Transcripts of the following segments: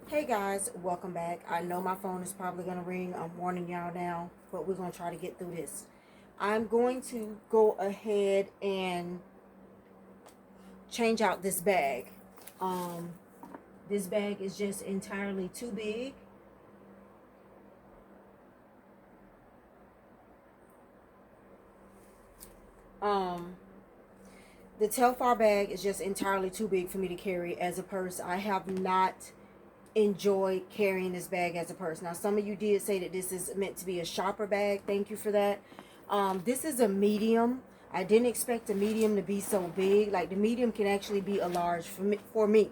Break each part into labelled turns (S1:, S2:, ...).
S1: Hey guys, welcome back. I know my phone is probably going to ring. I'm warning y'all now, but we're going to try to get through this. I'm going to go ahead and change out this bag. This bag is just entirely too big. The TELFAR bag is just entirely too big for me to carry as a purse. I have not enjoy carrying this bag as a purse. Now, some of you did say that this is meant to be a shopper bag. Thank you for that. This is a medium. I didn't expect a medium to be so big. Like, the medium can actually be a large for me.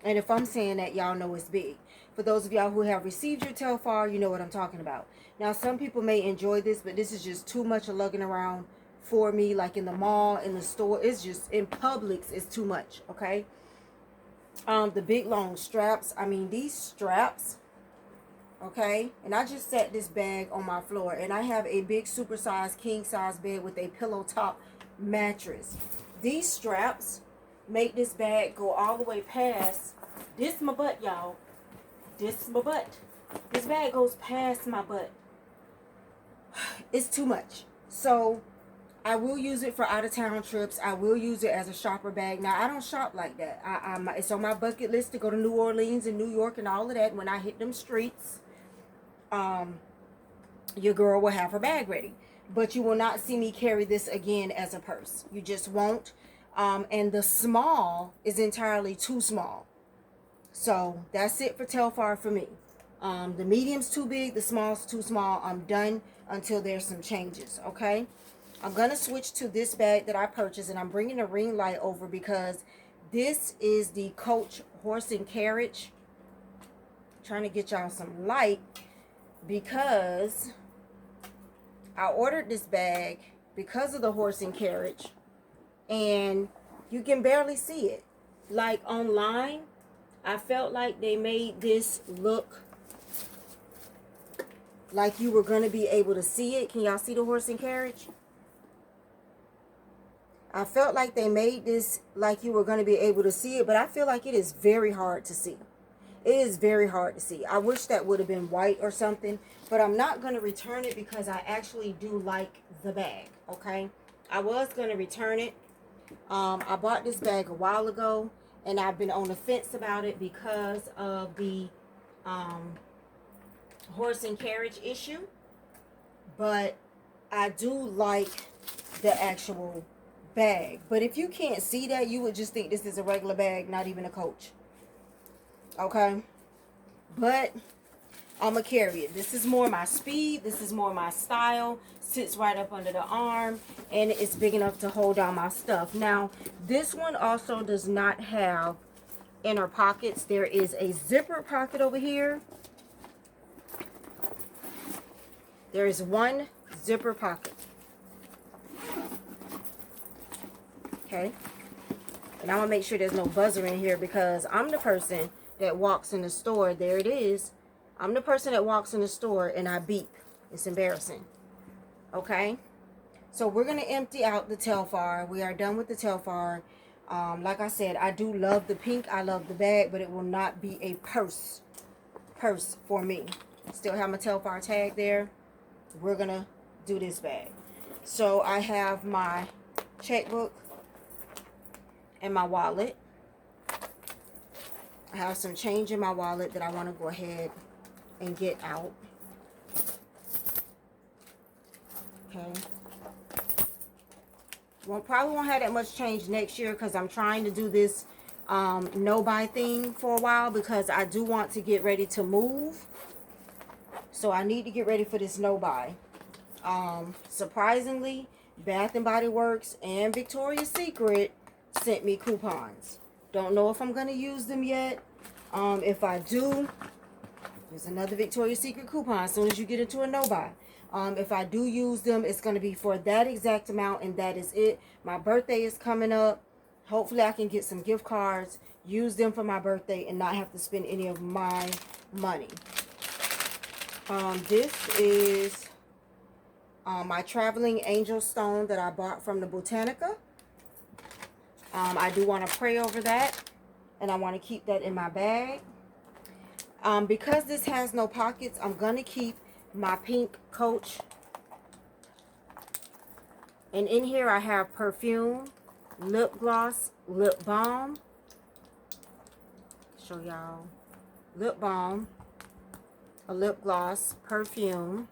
S1: And if I'm saying that, y'all know it's big. For those of y'all who have received your TELFAR, you know what I'm talking about. Now, some people may enjoy this, but this is just too much of lugging around for me. Like in the mall, in the store, it's just, in Publix, it's too much, okay? The big long straps, I mean, these straps, okay, and I just set this bag on my floor, and I have a big supersized king size bed with a pillow top mattress. These straps make this bag go all the way past this my butt, y'all. This my butt. This bag goes past my butt. It's too much. So I will use it for out-of-town trips. I will use it as a shopper bag. Now, I don't shop like that. It's on my bucket list to go to New Orleans and New York and all of that. When I hit them streets, your girl will have her bag ready. But you will not see me carry this again as a purse. You just won't. And the small is entirely too small. So that's it for TELFAR for me. The medium's too big. The small's too small. I'm done until there's some changes, okay? I'm going to switch to this bag that I purchased, and I'm bringing a ring light over because this is the Coach Horse and Carriage. I'm trying to get y'all some light because I ordered this bag because of the horse and carriage, and you can barely see it. Like online, I felt like they made this look like you were going to be able to see it. Can y'all see the horse and carriage? I felt like they made this like you were going to be able to see it, but I feel like it is very hard to see. It is very hard to see. I wish that would have been white or something, but I'm not going to return it because I actually do like the bag, okay? I was going to return it. I bought this bag a while ago, and I've been on the fence about it because of the horse and carriage issue, but I do like the actual bag. But if you can't see that, you would just think this is a regular bag, not even a Coach, okay? But I'm gonna carry it. This is more my speed. This is more my style. Sits right up under the arm, and it's big enough to hold down my stuff. Now, this one also does not have inner pockets. There is a zipper pocket over here. There is one zipper pocket. Okay, and I'm gonna make sure there's no buzzer in here because I'm the person that walks in the store. There it is. I'm the person that walks in the store and I beep. It's embarrassing. Okay, so we're gonna empty out the TELFAR. We are done with the TELFAR. Like I said, I do love the pink. I love the bag, but it will not be a purse for me. Still have my TELFAR tag there. We're gonna do this bag. So I have my checkbook and my wallet. I have some change in my wallet that I want to go ahead and get out. Okay. Probably won't have that much change next year because I'm trying to do this no-buy thing for a while because I do want to get ready to move. So I need to get ready for this no-buy. Surprisingly, Bath and Body Works and Victoria's Secret sent me coupons. Don't know if I'm going to use them yet. If I do, there's another Victoria's Secret coupon as soon as you get into a no-buy. If I do use them, it's going to be for that exact amount, and that is it. My birthday is coming up. Hopefully I can get some gift cards, use them for my birthday, and not have to spend any of my money. This is my traveling angel stone that I bought from the Botanica. I do want to pray over that, and I want to keep that in my bag. Because this has no pockets, I'm going to keep my pink Coach. And in here I have perfume, lip gloss, lip balm. Show y'all. Lip balm, a lip gloss, perfume,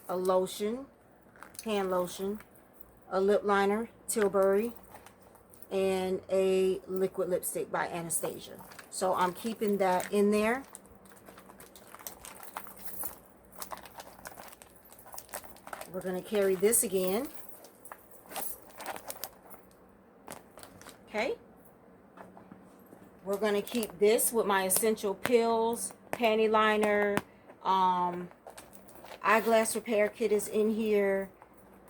S1: a lotion, hand lotion, a lip liner, Tilbury, and a liquid lipstick by Anastasia. So I'm keeping that in there. We're going to carry this again. Okay. We're going to keep this with my essential pills, panty liner, eyeglass repair kit is in here,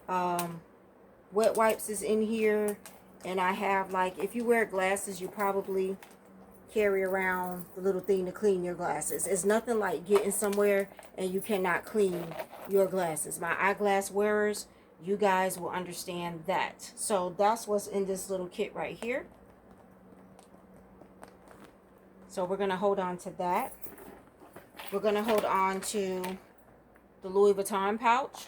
S1: wet wipes is in here, and I have, like, if you wear glasses, you probably carry around the little thing to clean your glasses. It's nothing like getting somewhere and you cannot clean your glasses. My eyeglass wearers, you guys will understand that. So that's what's in this little kit right here. So we're going to hold on to that. We're going to hold on to the Louis Vuitton pouch,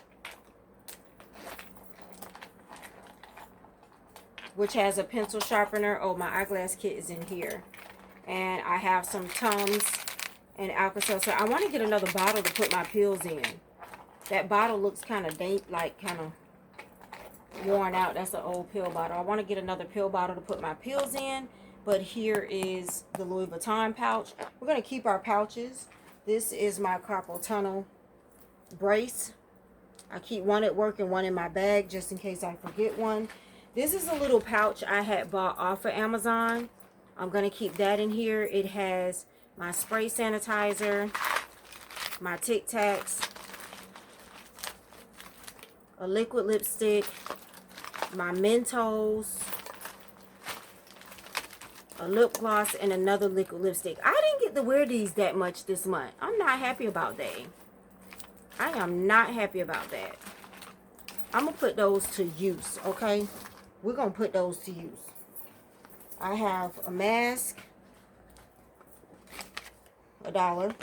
S1: which has a pencil sharpener. Oh, my eyeglass kit is in here. And I have some Tums and Alka-Seltzer. I want to get another bottle to put my pills in. That bottle looks kind of kind of worn out. That's an old pill bottle. I want to get another pill bottle to put my pills in. But here is the Louis Vuitton pouch. We're going to keep our pouches. This is my carpal tunnel brace. I keep one at work and one in my bag just in case I forget one. This is a little pouch I had bought off of Amazon. I'm going to keep that in here. It has my spray sanitizer, my Tic Tacs, a liquid lipstick, my Mentos, a lip gloss, and another liquid lipstick. I didn't get to wear these that much this month. I'm not happy about that. I am not happy about that. I'm going to put those to use, okay? We're going to put those to use. I have a mask, $1.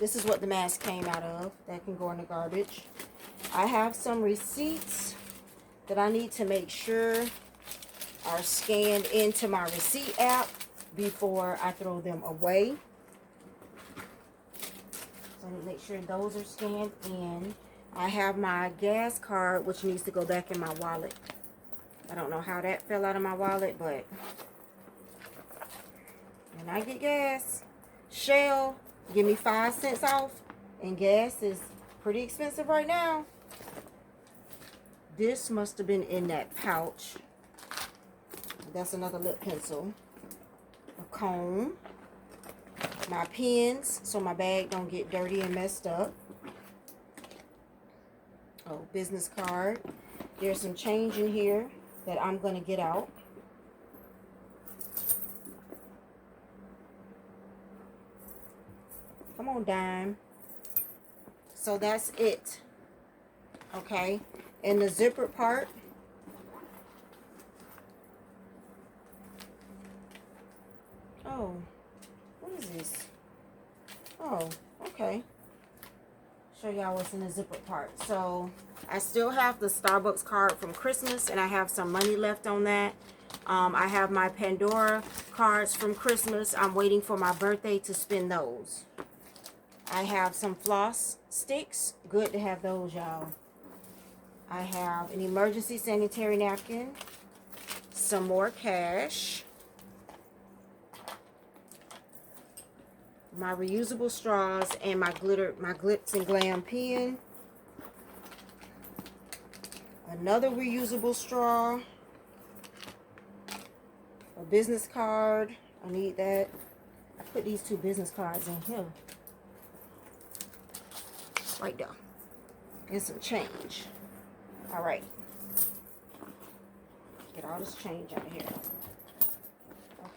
S1: This is what the mask came out of. That can go in the garbage. I have some receipts that I need to make sure are scanned into my receipt app before I throw them away. So I need to make sure those are scanned in. I have my gas card, which needs to go back in my wallet. I don't know how that fell out of my wallet, but when I get gas, Shell give me 5 cents off, and gas is pretty expensive right now. This must have been in that pouch. That's another lip pencil, a comb, my pens so my bag don't get dirty and messed up. Oh, business card. There's some change in here that I'm going to get out. Come on, dime. So that's it. Okay. And the zipper part. Oh, what is this? Oh, okay. Show y'all what's in the zipper part. So I still have the Starbucks card from Christmas, and I have some money left on that. I have my Pandora cards from Christmas. I'm waiting for my birthday to spend those. I have some floss sticks. Good to have those, y'all. I have an emergency sanitary napkin, some more cash, my reusable straws, and my glitz and glam pen, another reusable straw, a business card. I need that. I put these 2 business cards in here. Right there. And some change. All right. Get all this change out of here.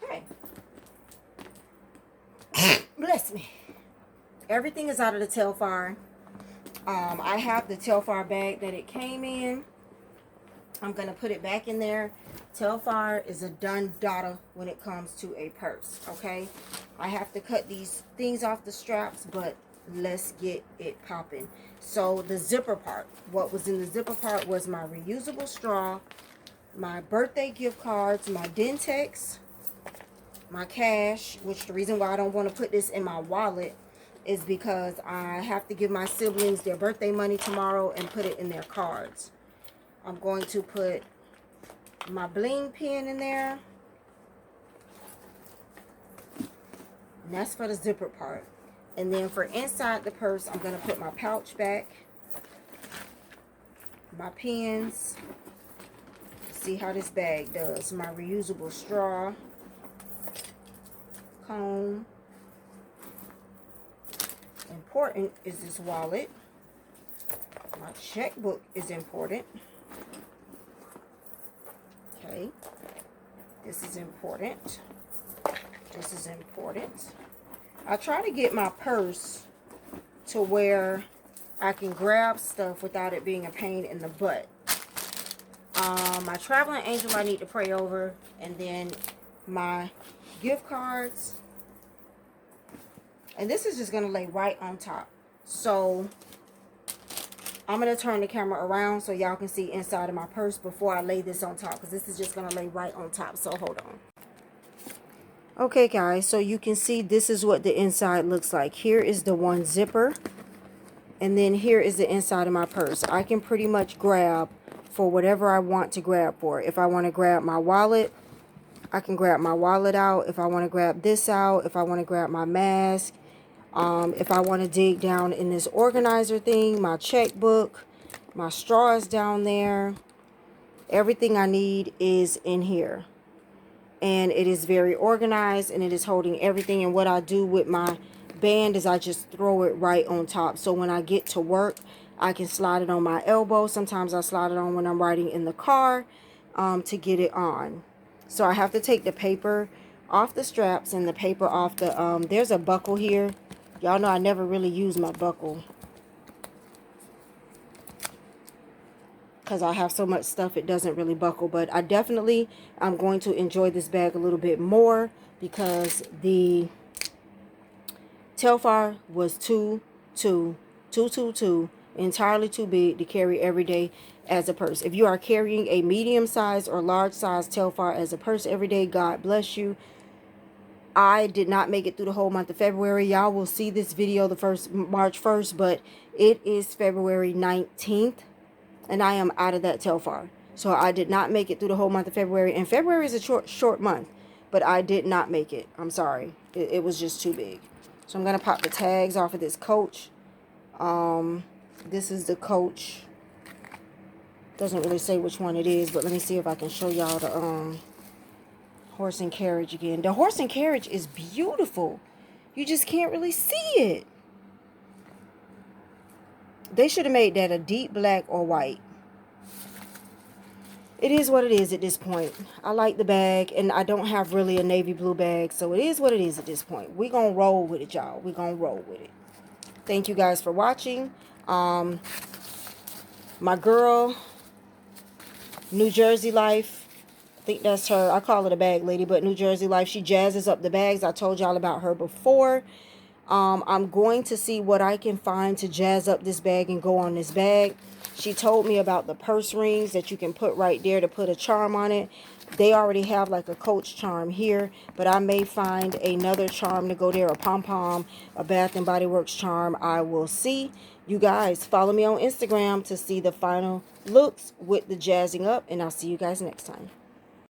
S1: Okay. Bless me. Everything is out of the TELFAR. I have the TELFAR bag that it came in. I'm going to put it back in there TELFAR is a done data when it comes to a purse, okay? I have to cut these things off the straps, but let's get it popping. So the zipper part, what was in the zipper part was my reusable straw, my birthday gift cards, my Dentex, my cash, which the reason why I don't want to put this in my wallet is because I have to give my siblings their birthday money tomorrow and put it in their cards. I'm going to put my bling pin in there. And that's for the zipper part. And then for inside the purse, I'm going to put my pouch back, my pins. See how this bag does. My reusable straw, comb. Important is this wallet. My checkbook is important. Okay. This is important. This is important. I try to get my purse to where I can grab stuff without it being a pain in the butt. My traveling angel I need to pray over, and then my gift cards. And this is just going to lay right on top. So I'm going to turn the camera around so y'all can see inside of my purse before I lay this on top, because this is just going to lay right on top. So hold on. Okay guys, so you can see this is what the inside looks like. Here is the one zipper, and then here is the inside of my purse. I can pretty much grab for whatever I want to grab for. If I want to grab my wallet, I can grab my wallet out. If I want to grab this out, if I want to grab my mask, if I want to dig down in this organizer thing, my checkbook, my straw is down there. Everything I need is in here. And it is very organized, and it is holding everything. And what I do with my band is I just throw it right on top. So when I get to work, I can slide it on my elbow. Sometimes I slide it on when I'm riding in the car to get it on. So I have to take the paper off the straps and the paper off the, there's a buckle here. Y'all know I never really use my buckle, because I have so much stuff it doesn't really buckle. But I definitely am going to enjoy this bag a little bit more, because the TELFAR was too entirely too big to carry every day as a purse. If you are carrying a medium size or large size TELFAR as a purse every day, God bless you. I did not make it through the whole month of February. Y'all will see this video March 1st, but it is February 19th. And I am out of that TELFAR. So I did not make it through the whole month of February. And February is a short month. But I did not make it. I'm sorry. It was just too big. So I'm going to pop the tags off of this Coach. This is the Coach. Doesn't really say which one it is. But let me see if I can show y'all the horse and carriage again. The horse and carriage is beautiful. You just can't really see it. They should have made that a deep black or white. It is what it is at this point. I like the bag, and I don't have really a navy blue bag, so it is what it is at this point. We're going to roll with it, y'all. We're going to roll with it. Thank you guys for watching. My girl, New Jersey Life, I think that's her. I call her the bag lady, but New Jersey Life, she jazzes up the bags. I told y'all about her before. I'm going to see what I can find to jazz up this bag and go on this bag. She told me about the purse rings that you can put right there to put a charm on it. They already have like a Coach charm here, but I may find another charm to go there, a pom-pom, a Bath and Body Works charm. I will see. You guys follow me on Instagram to see the final looks with the jazzing up, and I'll see you guys next time.